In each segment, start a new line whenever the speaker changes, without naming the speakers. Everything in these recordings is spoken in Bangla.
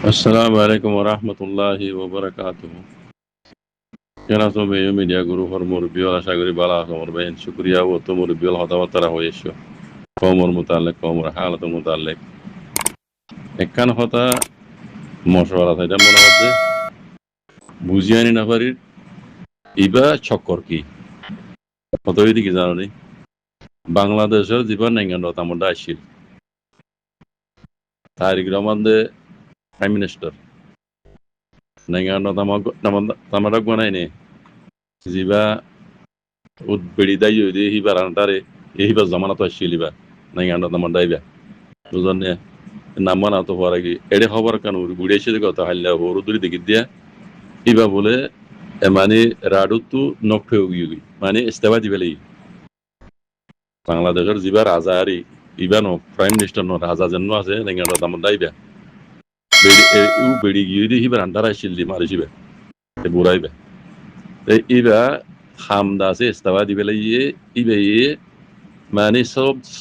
আসসালামু আলাইকুম রহমতুল্লাহি ওবরাকাতুহু। কেন তুমি মিডিয়া গুরু হর মুরব্বিয়ল আশা করি বালা খবর বেন শুকরিয়া ও তো মুরব্বিয়ল হতাবতারা হয়েছো কমর মুতাল্লিক কমর হালত মুতাল্লিক একখান হতা মশওয়ারা এটা মনে হচ্ছে বুঝিয়ানি না পারি ইবা চক্কর কি কত কি জানো নি বাংলাদেশের জীবন নেঙ্গান রতামটা আসছিল তারিক রহমান দে প্রাইম মিনিস্টার নেঙ্গান রতামক বানাই নে জিবা উদ্বেড়ি দাই হিবার আনতারে হিবার জমানা তো আসছিল ইবা নেঙ্গান রতামন দাইবা বুঝলেন নাম না তো হওয়ার আগে এড়ে খবর কেন ঘুরে এসে কথা হাল্লা হরু দূরে দেখি দিয়া ইবা বলে মানে রাডু তো নকটে গিয়ে মানে ইস্তেফা দিবে লাগি বাংলাদেশের যিবা রাজা আরি ইবানো প্রাইম মিনিস্টার ন রাজা যেন আছে নেঙ্গানো দাম দাইবা বেড়ি গিয়ে দিয়ে হিবার আন্ডার আসছিল দি মারিছিবে বুড়াইবে ইবা খামদা আছে ইস্তেফা দিবে লাগিয়ে ইবে মানে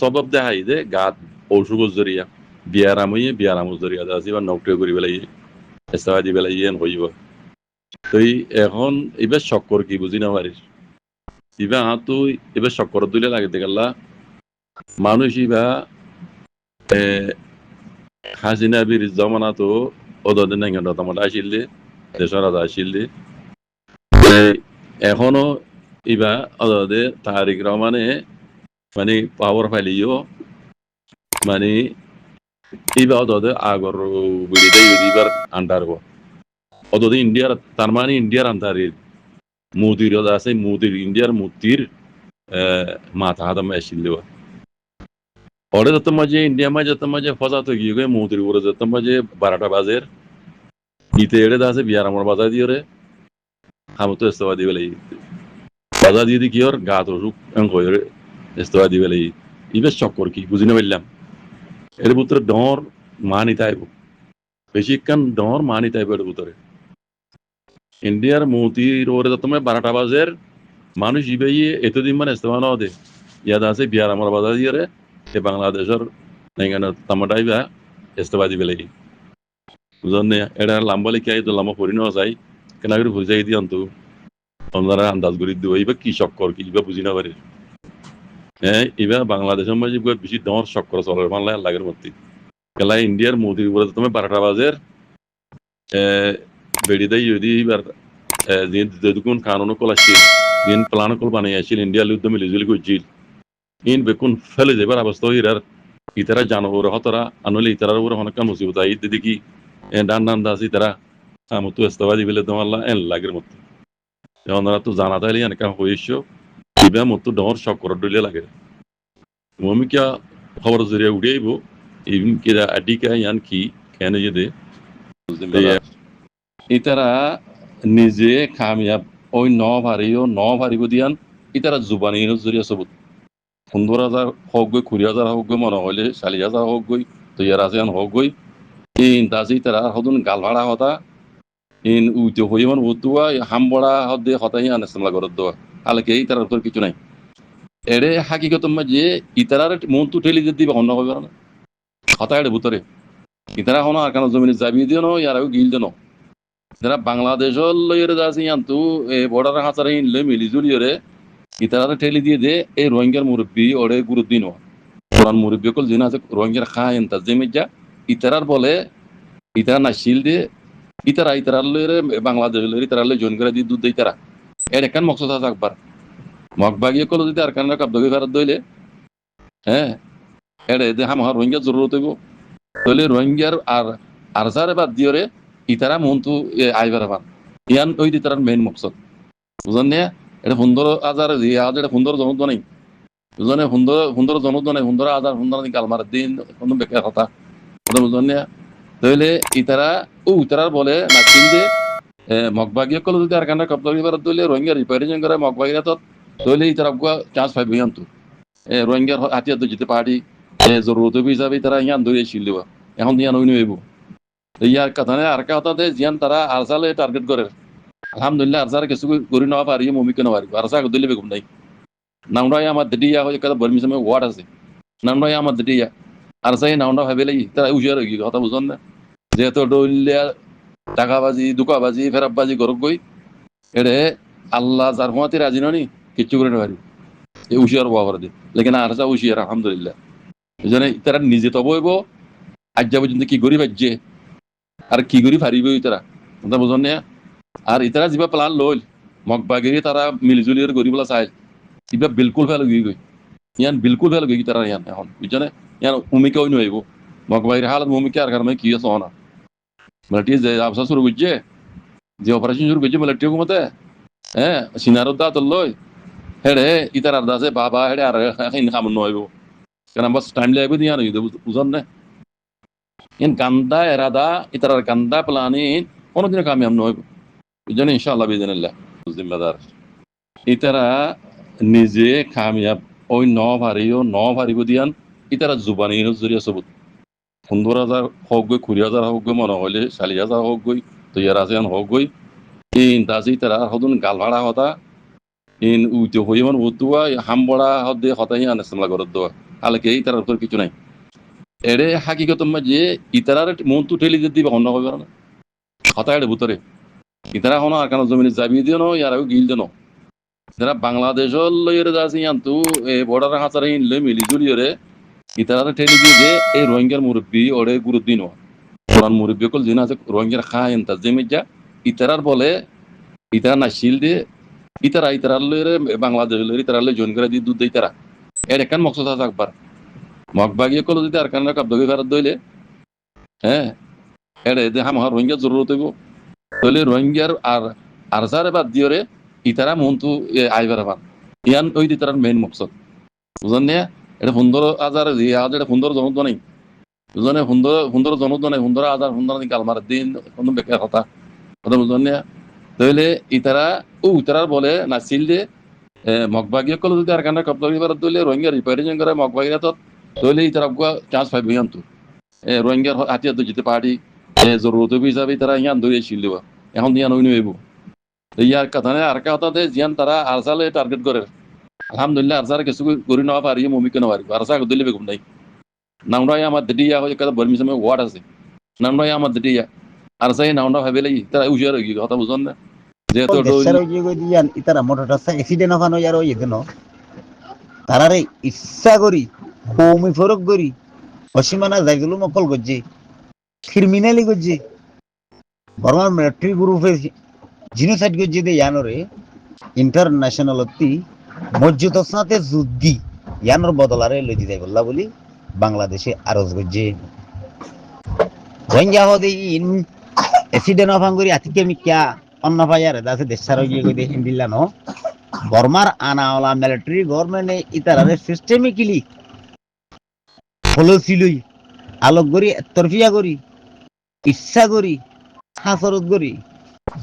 সব দেখাই দে গাত অসুখ জরিয়া বিয়ারাম জরিয়া আছে বা নকটে করিবে লাগিয়ে ইস্তেফা দিবে লাগিয়ে হইব তুই এখন এবার চক্কর কি বুঝি না পারিস ইবা হাতু এবার চক্কর দিলে লাগে দেখাল্লা মানুষ ইবা হাসিনা বীর জমানা তো ওদের নাঙ্গা রতামটা আসিল দেশের রাজা আসিল এখনো ইবা ওদের তারিক রহমানে মানে পাওয়ার ফাইলিও মানে ইবা ওদের আগর বিড়িতে ইবার আন্ডার ওদের ইন্ডিয়ার তার মানে ইন্ডিয়ার আন্ডারের মোদির আছে মোদির ইন্ডিয়ার মোদির মাথা হাত আসিল ওরে যত মাঝে ইন্ডিয়া মাঝে যত মাঝে ফজা তো গিয়ে মোদির উপরে যত মাঝে 12টা বাজের ইতে এড়ে আছে বিয়ার আমার বাজা দিয়ে রে হামতো ইস্তফা দিবে লাগি বাজা দিয়ে কি ওর গাত অসুখ হয়ে ইস্তফা দিবে লাগি ইবেশ চক্কর কি বুঝি না পারলাম এর ভিতরে ডর মানি তাইব বেশিক্ষণ ডর মানি তাইব এর ভিতরে ইন্ডিয়ার মোদির ওরে যত মাঝে 12টা বাজের মানুষ ইবেই এতদিন মানে ইস্তফা না দে ইয়াদ আছে বিয়ার আমার বাজা দিয়ে রে বাংলাদেশের তামাটাইবা ইস্তফা দিবে লাগি বুঝলেন এটা লাম্বা লিখে তো লাম্বা পড়ি নেওয়া যায় কেন করে ভুল যাই দিয়ান তো আপনারা আন্দাজ করি দিব এইবার কি চক্কর কি এবার বুঝি না পারি হ্যাঁ এবার বাংলাদেশের মাঝে বেশি ডর চক্কর চলার বাংলা লাগের মধ্যে কেলা ইন্ডিয়ার মোদির উপরে তুমি 12টা বাজের বেড়ি দেয় যদি এবার যেটুকুন কানুন কল আসছিল দিন প্লান কল বানিয়ে আসছিল ইন্ডিয়ার যুদ্ধ মিলিজুলি করছিল ইন বেকুন ফেলে যাবার অবস্থা ইরার ইতারা জানোর হতরা আনলে ইতারার উপরে অনেক মুসিবত আই দেখি ডান ডান দাস ইতারা মতো ইস্তফা দিবেলে তোমার এন লাগের মতো ওনারা তো জানা তাইলে এনেকা হয়েছো ইবা মতো ডর চক্কর ডলে লাগে মমি কিয়া খবর জরিয়া উড়াইব ইভিন কিরা আডিকা ইয়ান কি কেন যদি ইতারা নিজে কামিয়াব ওই ন ভারিব দিয়ান ইতারা জুবানি জরিয়া সবুত 15,000 হোক গই 20,000 হোক গই মনে হইলে 40,000 হোক গই তো ইয়ার আছে হোক গই ইন দাজি তারা হদুন গালভাড়া হতা ইন উইতে হইমান উতুয়া হামবড়া হদে হতাই আনসামলা করত দোয়া আলকে এই তার উপর কিছু নাই এড়ে হাকিগত মাঝে ইতারার মন্তু ঠেলি দিয়ে দিবে অন্য হবে না হতা এড়ে ভিতরে ইতারা হনো আর কেন জমিনে যাবি দিও না ইয়ারাও গিল দেন যারা বাংলাদেশর লইরে যাচ্ছে ইয়ান্তু বর্ডার হাঁচারে ইনলে মিলিজুলি রে ইতারা ঠেলি দিয়ে দে এই রোহিঙ্গার মুরব্বী ওরে গুরুত্ব দিন কোরআন মুরব্বী কল দিন আছে রোহিঙ্গার খায়েন তা জেমে যা ইতারার বলে ইতারা না শিল দিয়ে ইতারার লইরে বাংলাদেশ লইরে ইতারা লই জয়েন করে দিয়ে দুধ দেয় তারা এর একান মকসদ আছে আকবার মগবাগিয়ে কল যদি আর কানরা কাব দগে ফেরত দইলে হ্যাঁ এড়ে যে আমার রোহিঙ্গার জরুরত হইব তাহলে রোহিঙ্গার আর যারে বাদ দিয়ে রে ইতারা মন্তু আইবার আবার ইয়ান ওই ইতারার মেইন মকসদ বুঝলেন না এটা 15,000 আজ এটা 15 জনদ নাই বুঝলেন 15 জনদ নাই 15,000 15 কালমার দিন কোনো বেকার কথা বুঝলেন না তাহলে ইতারার বলে না চিনতে মগবাগিয়ে কল যদি আর কানরা কাব দগে ফেরত দইলে রোহিঙ্গা রিপেয়ারিং করে মগবাগিরা তো তাহলে ইতারা চান্স পাইবে ইয়ান্তু রোহিঙ্গার হাতিয়ার তো যেতে পারি জরুরত হিসাবে তারা ইয়ান ধরে ছিল এখন ইয়ান হইনি হইব ইয়ার কথা নেই আর কথাতে জিয়ান তারা আরসালে টার্গেট করে আলহামদুলিল্লাহ আরসার কিছু করি নেওয়া পারি মমিকে নেওয়া পারিব আরসা দিলে বেগুম নাই নামরাই আমার দিদিয়া হয়ে কথা বর্মি সময় ওয়ার্ড আছে নামরাই আমার দিদিয়া আরসাই নামরা ভাবে লাগি তারা উজিয়ার কথা বুঝন না যেহেতু ডলিয়া টাকাবাজি দুকাবাজি ফেরাববাজি করক গই এড়ে আল্লাহ যার মতে রাজি ননি কিচ্ছু করে নেবারি এই উশিয়ার বাবা করে দি লেকিন আর যা উশিয়ার আলহামদুলিল্লাহ এই জন্য তারা নিজে তো বইব আজ যা পর্যন্ত কি গরিব আজ্যে আর কি গরিব হারিব তারা কথা বুঝন না আর ইতারা যা প্লান লইল মগবাগিরি তারা মিলজুলি গরিবলা চাইল ইবা বিলকুল ফেল গই গই ইয়ান বিলকুল ফেল গই তারা ইয়ান এখন বুঝছনে ইয়ান উমিকে ওই নইব মগবাগিরি হালত মুমিকে আর কারণে কি আছে না মিলিটারি যে আবসা শুরু করছে যে অপারেশন শুরু করছে মিলিটারি হুকুমতে হ্যাঁ সিনারত দা তো লই হেডে ইতার আর দাসে বাবা হেডে আর এখন কাম নইব কারণ বাস টাইম লাগবে দিয়া নই বুঝন না ইন গান্দা এরাদা ইতার গান্দা প্লানি কোনদিন কামিয়াব নইব বুঝছেন ইনশাআল্লাহ বিজনিল্লাহ জিম্মাদার ইতারা নিজে কামিয়াব ওই ন ভারিব দিয়ান ইতারা জুবানির জরিয়া সবুত 15,000 হোক গই 20,000 হোক গই মনে হইলে 40,000 হোক গই তৈয়ার আছেন হোক গই ইন দাসি তারা হদুন গালভাড়া হতা ইন উইতে হইমান উতুয়া হামবড়া হদে হতাই আনসমলা করত দোয়া আলকে এই তার উপর কিছু নাই এড়ে হাকিকত যে ইতারার মনটু ঠেলি দিবে অন্য হবে না হতা এড়ে ভিতরে ইতারা হন আর কারণ জমিনে যাবি দিও ন ইয়ার গিল দেন যারা বাংলাদেশর লইরে যাচ্ছে ইয়ান্তু বর্ডার হাঁচারে ইনলে মিলি জুলিয়রে ইতারা ঠেলি দিয়ে যে এই রোহিঙ্গার মুরব্বী ওরে গুরুত্ব দিন কোরআন মুরব্বী কল জিনা আছে রোহিঙ্গার খায় এনতা জেমিজা ইতারার বলে ইতারা নাশিল দিয়ে ইতারা লইরে বাংলাদেশ লইরে ইতারা লই জয়েন করে দিয়ে দুধ দেই তারা এর একান মকসদ আছে একবার মগবাগিয়ে কল যদি আর কান কাবদগে ফেরত দইলে হ্যাঁ এড়ে যে আমার রোহিঙ্গা জরুরত হইব তাহলে রোহিঙ্গার আর আর যারে বাদ দিওরে ইতারা মনটু আইবার পান ইয়ান ওই ইতারার মেইন মকসদ বুঝলেন না এটা 15,000 যে আজ এটা 15 জনদ নাই বুঝলেন 15 জনদ নাই 15,000 15 কালমার দিন কোন বেকার কথা কথা বুঝলেন না তাহলে ইতারা ইতারার বলে নাছিল যে মগবাগিয়ে কল যদি আর কান্না কবদগি ফেরত দইলে রোহিঙ্গা রিপেয়ারিং করে মগবাগিরা তো তাহলে ইতারা চান্স পাইবে ইয়ান্তু রোহিঙ্গার হাতিয়ার তো যেতে পারি জরুরত হিসাবে তারা ইয়ান ধরে ছিল দেবা এখন ইয়ান ওই নইব ইয়ার কথা নেই আর কথা দে জিয়ান তারা আরসালে টার্গেট করে আলহামদুলিল্লাহ আরসার কিছু করি নেওয়া পারি মমিকে নেওয়া পারি আরসা দিলে বেগুম নাই নামরাই আমার দিদিয়া হয়ে কথা বর্মি সময় ওয়ার্ড আছে নামরাই আমার দিদিয়া আরসাই নামরা ভাবে লাগি তারা উজিয়ার হয়ে কথা বুঝন না যেহেতু
দিয়ান ইতারা মোটরটা অ্যাক্সিডেন্ট হওয়ানো আর ওই দেন তারারে ইচ্ছা করি কৌমি ফরক করি অসীমানা যাইগুলো মকল করছে ক্রিমিনালি করছে বর্মার মিলিটারি গ্রুপে জিনোসাইড করছে দে ইয়ানরে ইন্টারন্যাশনাল অতি মসজিদ সাথে যুদ্ধি ইয়ানোর বদলারে লই যাই বললা বলি বাংলাদেশে আরজ করছে রোহিঙ্গা হদে ইন অ্যাক্সিডেন্ট হওয়াঙ্গুরি আতিকে মিক্যা অন্য ভাইয়ারে দাসে দেশার গিয়ে গই দেখেন দিল্লানো বর্মার আনাওয়ালা মিলিটারি গভর্নমেন্টে ইতারারে সিস্টেমিক্যালি ফলোসিলই আলোক করি তরফিয়া করি ইচ্ছা করি হাসরত করি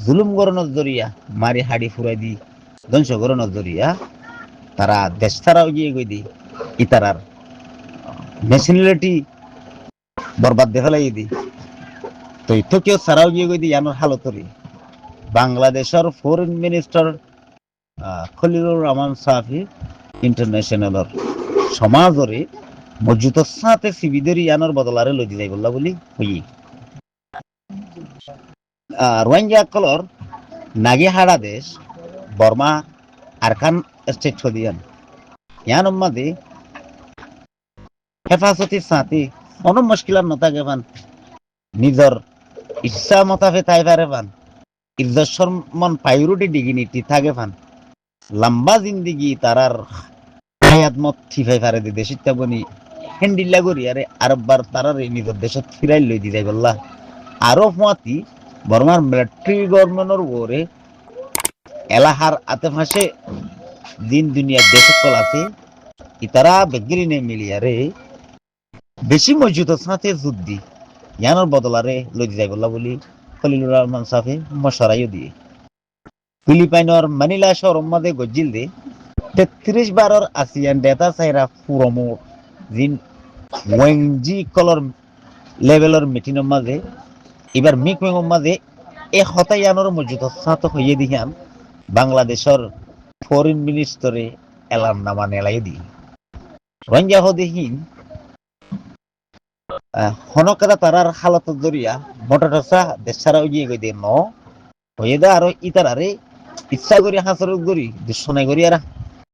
জুলুম গরণত জরিয়া মারি হাড়ি ফুরাই দি ধ্বংস গরণত জরিয়া তারা দেশ ছাড়াও গিয়ে গই দি ইতারার ন্যাশনালিটি বরবাদ দেখে লাগি দি তো ইথকেও ছাড়াও গিয়ে গই দি ইয়ানোর হালতরি বাংলাদেশের ফরেন মিনিস্টার খলিলুর রহমান সাফি ইন্টারন্যাশনালর সমাজরে মসজিদের সাথে সিবিদের ইয়ানোর বদলারে লই যাই বললা বলি হই রোহিঙ্গা কলর নাগিহাড়া দেশ বর্মা আরকান স্টেট ছদিয়ান ইয়ান মাদে হেফাজতি সাথে কোনো মুশকিলার নতা গেবান নিজর ইচ্ছা মতাফে তাই পারে পান ইজ্জত সম্মান পাইরুটি ডিগনিটি থাকে পান লম্বা জিন্দিগি তারার হায়াত মত ঠিফাই পারে দি দেশিত বনি হেন্ডিল্লা করি আরে আরববার তারার নিজের দেশত ফিরাই লই দি যাই বললা আরো মাতি বর্মার মিলিটারি গভর্নমেন্টর ওরে এলাহার আতে ফাঁসে দিন দুনিয়ার দেশকল আছে ইতারা বেগিরি নে মিলিয়ারে বেশি মজুদের সাথে যুদ্ধি ইয়ানোর বদলারে লই যাই বললা বলি খলিলুর রহমান সাফে মশারাইও দিয়ে ফিলিপাইনের মানিলা শহর মধ্যে গজিল দে 33 বারের আসিয়ান ডেটা সাইরা পুরমো জিন ওয়েংজি কলর লেভেলের মিটিনের মাঝে এবার মিকমের মাঝে এ হতায়ানোর মজুদ সাথে হইয়ে দিয়ান বাংলাদেশের ফরেন মিনিস্টারে এলাম নামা নেলাই দি রোহিঙ্গা হদেহীন হনকারা তারার হালত জরিয়া বটটসা দেশারা উগিয়ে গই দে ন হয়ে দা আর ইতার আরে ইচ্ছা করি হাসর করি দুঃসনাই করি আর